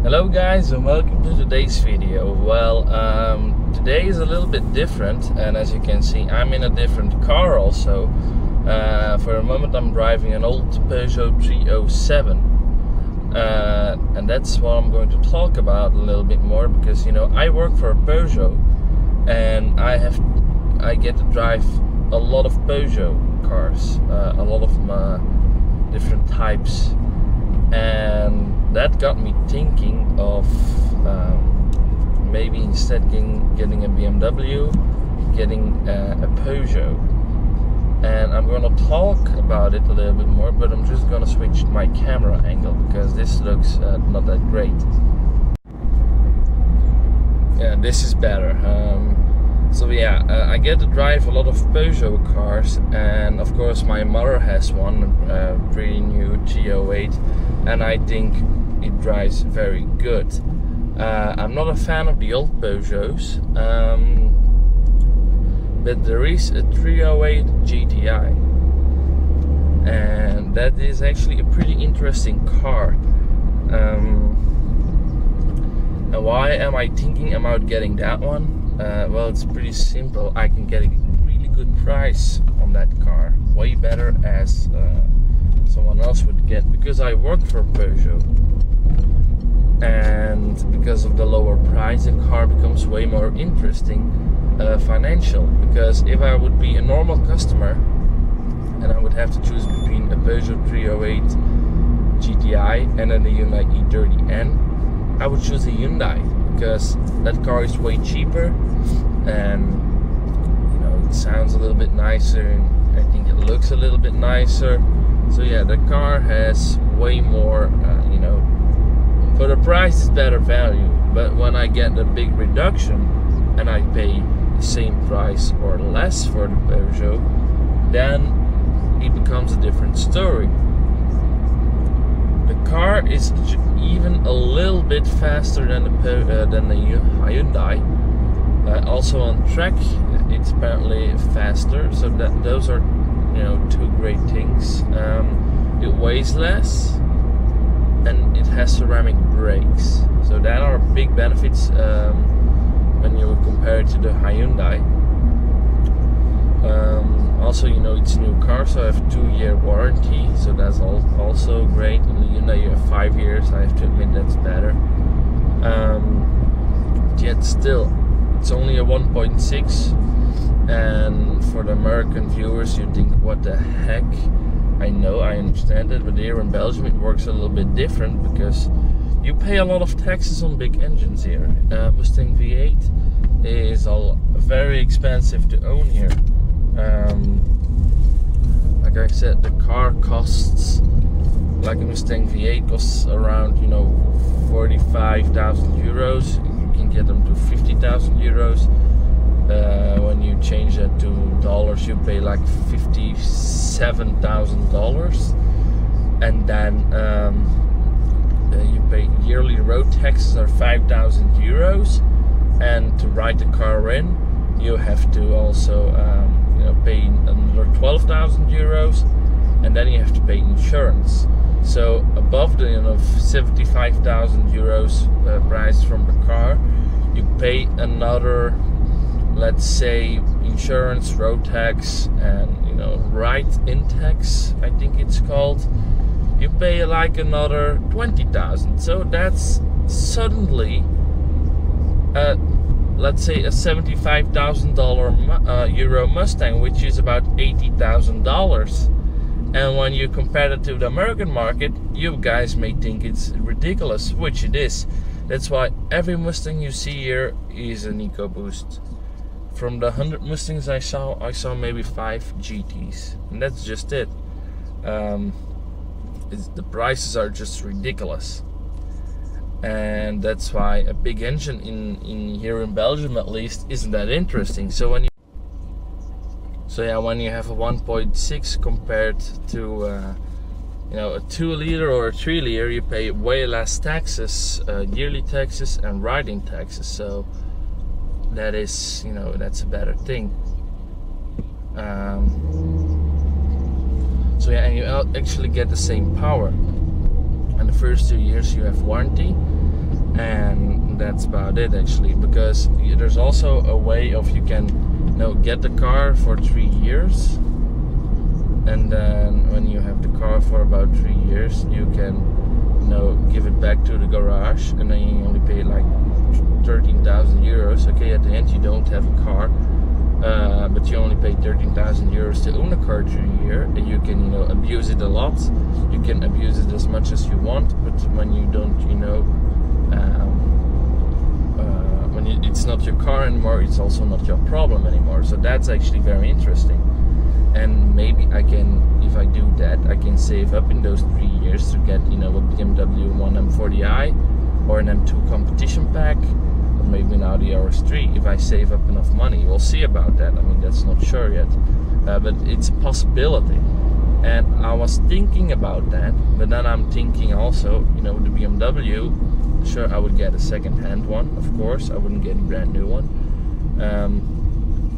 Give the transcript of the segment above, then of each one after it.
Hello guys and welcome to today's video. Today is a little bit different, and as you can see I'm in a different car also. For the moment I'm driving an old Peugeot 307 and that's what I'm going to talk about a little bit more, because I work for a Peugeot and I get to drive a lot of Peugeot cars, a lot of different types, and that got me thinking of maybe instead getting a BMW, getting a Peugeot. And I'm gonna talk about it a little bit more, but I'm just gonna switch my camera angle because this looks not that great. Yeah, this is better. I get to drive a lot of Peugeot cars, and of course my mother has one, a pretty new 308, and I think it drives very good. I'm not a fan of the old Peugeots, but there is a 308 GTI, and that is actually a pretty interesting car. And why am I thinking about getting that one? Well, it's pretty simple. I can get a really good price on that car, way better as someone else would get, because I work for Peugeot, and because of the lower price the car becomes way more interesting financial. Because if I would be a normal customer and I would have to choose between a Peugeot 308 GTI and a Hyundai E30N, I would choose a Hyundai, because that car is way cheaper and it sounds a little bit nicer, and I think it looks a little bit nicer. So yeah, the car has way more, for the price it's better value. But when I get a big reduction and I pay the same price or less for the Peugeot, then it becomes a different story. The car is even a little bit faster than the Hyundai. Also on track, it's apparently faster. So those are, two great things. It weighs less, and it has ceramic brakes. So that are big benefits when you compare it to the Hyundai. Also, it's a new car, so I have a 2-year warranty, so that's also great. On the Hyundai you have 5 years. I have to admit that's better. Yet still, it's only a 1.6, and for the American viewers you think, what the heck? I know, I understand it, but here in Belgium it works a little bit different, because you pay a lot of taxes on big engines here. Mustang V8 is very expensive to own here. Like I said, the car costs, like a Mustang V8 costs around 45,000 euros. You can get them to 50,000 euros. When you change that to dollars, you pay like $57,000, and then you pay yearly road taxes are 5,000 euros, and to ride the car in you have to also pay another 12,000 euros, and then you have to pay insurance. So above the 75,000 euros price from the car, you pay another, let's say, insurance, road tax, and ride-in tax, I think it's called. You pay like another 20,000. So that's suddenly let's say a $75,000 Euro Mustang, which is about $80,000. And when you compare it to the American market, you guys may think it's ridiculous, which it is. That's why every Mustang you see here is an EcoBoost. From the 100 Mustangs I saw maybe 5 GTs, and that's just it. The prices are just ridiculous. And that's why a big engine in here in Belgium at least isn't that interesting. So when you have a 1.6 compared to a 2-liter or a 3-liter, you pay way less taxes, yearly taxes and riding taxes. So that is, that's a better thing. And you actually get the same power. And the first 2 years you have warranty, and that's about it actually, because there's also a way of you can get the car for 3 years, and then when you have the car for about 3 years you can give it back to the garage, and then you only pay like 13,000 euros. Okay, at the end you don't have a car, but you only pay 13,000 euros to own a car 3 years, and you can abuse it a lot. You can abuse it as much as you want, but when you don't when it's not your car anymore, it's also not your problem anymore. So that's actually very interesting, and maybe I can, if I do that, I can save up in those 3 years to get a BMW 1 M40i or an M2 competition pack, or maybe an Audi RS3 if I save up enough money. We'll see about that. I mean, that's not sure yet, but it's a possibility. And I was thinking about that, but then I'm thinking also, the BMW, sure, I would get a second-hand one, of course. I wouldn't get a brand new one.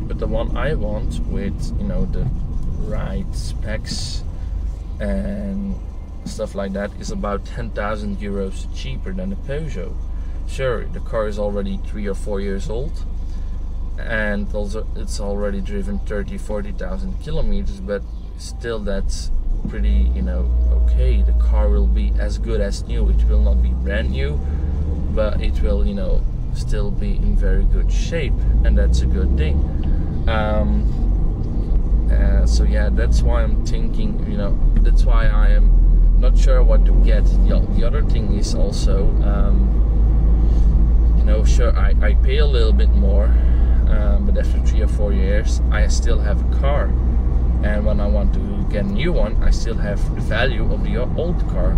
But the one I want with, the right specs and stuff like that is about 10,000 euros cheaper than the Peugeot. Sure, the car is already 3 or 4 years old, and also it's already driven 30,000-40,000 kilometers, but still that's pretty okay. The car will be as good as new. It will not be brand new, but it will still be in very good shape, and that's a good thing. So yeah, that's why I'm thinking, that's why I am not sure what to get. The other thing is also, sure, I pay a little bit more, but after 3 or 4 years I still have a car, and when I want to get a new one, I still have the value of the old car.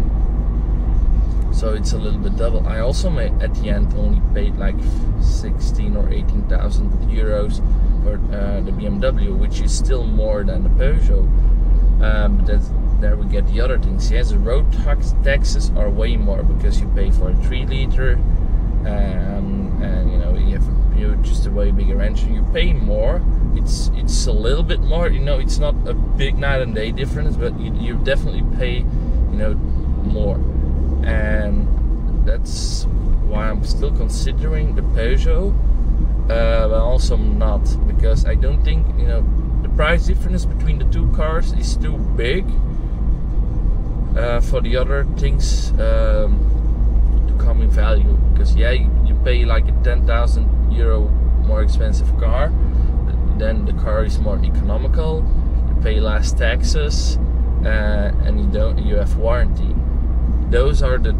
So it's a little bit double. I also may at the end only paid like 16 or 18,000 euros for the BMW, which is still more than the Peugeot. But there we get the other things. Yes, the road taxes are way more because you pay for a 3 liter, and you have just a way bigger engine. You pay more. It's a little bit more. It's not a big night and day difference, but you definitely pay more. And that's why I'm still considering the Peugeot, but also not, because I don't think the price difference between the two cars is too big for the other things to come in value. Because you pay like a 10,000 euro more expensive car, then the car is more economical, you pay less taxes, and you have warranty. Those are the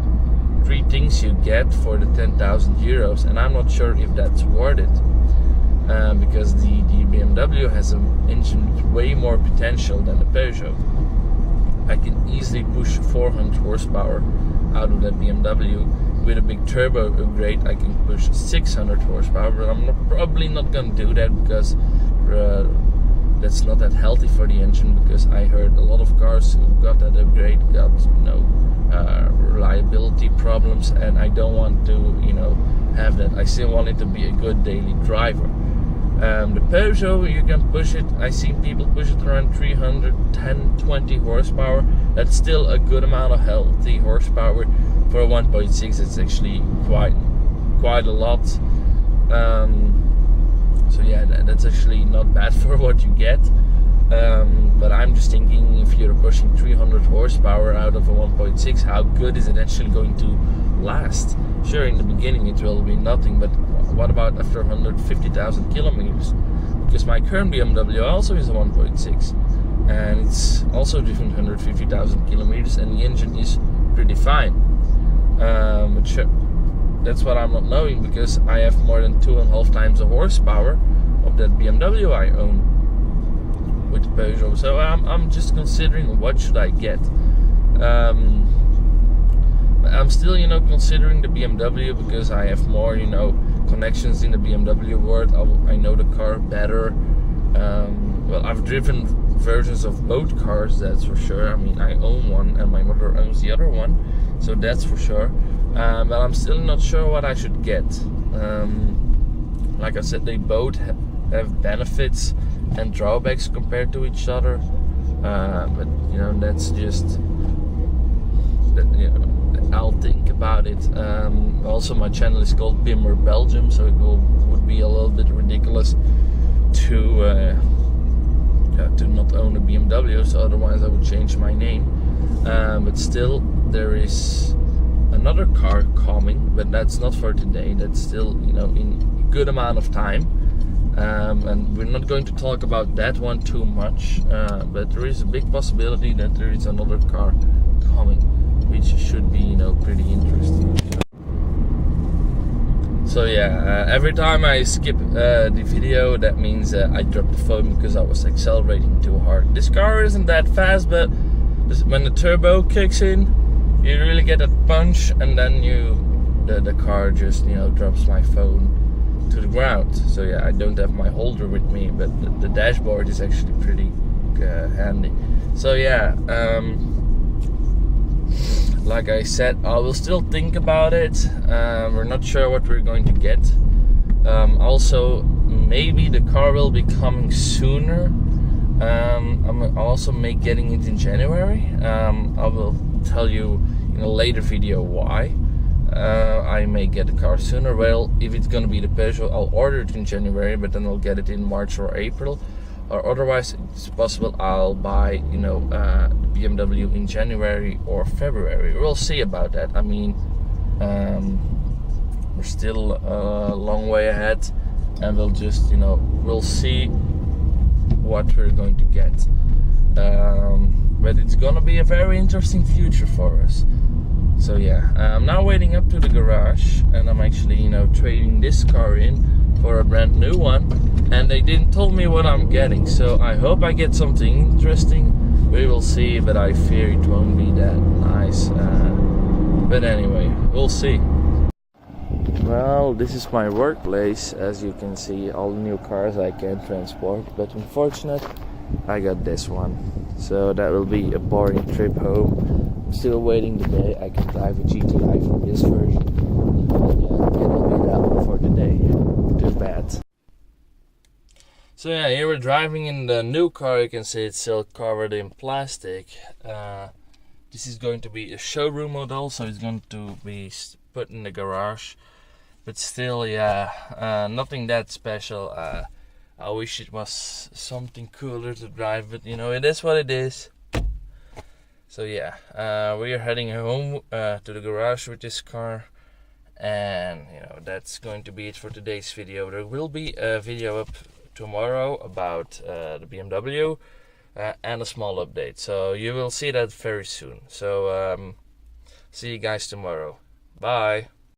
3 things you get for the 10,000 euros, and I'm not sure if that's worth it, because the BMW has an engine with way more potential than the Peugeot. I can easily push 400 horsepower out of that BMW. With a big turbo upgrade I can push 600 horsepower, but I'm probably not gonna do that, because that's not that healthy for the engine, because I heard a lot of cars who got that upgrade got reliability problems, and I don't want to have that. I still want it to be a good daily driver. The Peugeot, you can push it, I've seen people push it around 310-20 horsepower. That's still a good amount of healthy horsepower. For a 1.6 it's actually quite a lot. So yeah, that's actually not bad for what you get. But I'm just thinking, if you're pushing 300 horsepower out of a 1.6, how good is it actually going to last? Sure, in the beginning it will be nothing, but what about after 150,000 kilometers? Because my current BMW also is a 1.6, and it's also driven 150,000 kilometers, and the engine is pretty fine. But sure, that's what I'm not knowing, because I have more than 2.5 times the horsepower of that BMW I own with the Peugeot. So I'm just considering what should I get. I'm still considering the BMW, because I have more connections in the BMW world. I know the car better. Well, I've driven versions of both cars, that's for sure. I mean, I own one and my mother owns the other one, so that's for sure. But I'm still not sure what I should get. Like I said, they both have benefits and drawbacks compared to each other. But that's just that. I'll think about it. Also, my channel is called Bimmer Belgium, so it would be a little bit ridiculous to not own a BMW. So otherwise, I would change my name. But still, there is another car coming, but that's not for today. That's still, in a good amount of time. And we're not going to talk about that one too much, but there is a big possibility that there is another car coming, which should be, pretty interesting. So yeah, every time I skip the video, that means I dropped the phone because I was accelerating too hard. This car isn't that fast, but when the turbo kicks in, you really get a punch, and then the car just drops my phone to the ground. So yeah, I don't have my holder with me, but the dashboard is actually pretty handy. So yeah, like I said, I will still think about it. We're not sure what we're going to get. Also, maybe the car will be coming sooner. I'm also getting it in January. I will tell you in a later video why. I may get the car sooner. Well, if it's gonna be the Peugeot, I'll order it in January, but then I'll get it in March or April. Or otherwise, it's possible I'll buy, the BMW in January or February. We'll see about that. I mean, we're still a long way ahead, and we'll just, we'll see what we're going to get. But it's gonna be a very interesting future for us. So yeah, I'm now waiting up to the garage, and I'm actually, trading this car in for a brand new one, and they didn't tell me what I'm getting, so I hope I get something interesting. We will see, but I fear it won't be that nice. But anyway, we'll see. Well, this is my workplace. As you can see, all the new cars I can transport, but unfortunately, I got this one. So that will be a boring trip home. I'm still waiting the day I can drive a GTI from this version. And yeah, it'll be that one for today. Too bad. So yeah, here we're driving in the new car. You can see it's still covered in plastic. This is going to be a showroom model, so it's going to be put in the garage. But still, yeah, nothing that special. I wish it was something cooler to drive, but it is what it is. So yeah, we are heading home to the garage with this car, and that's going to be it for today's video. There will be a video up tomorrow about the BMW and a small update, so you will see that very soon. So see you guys tomorrow. Bye.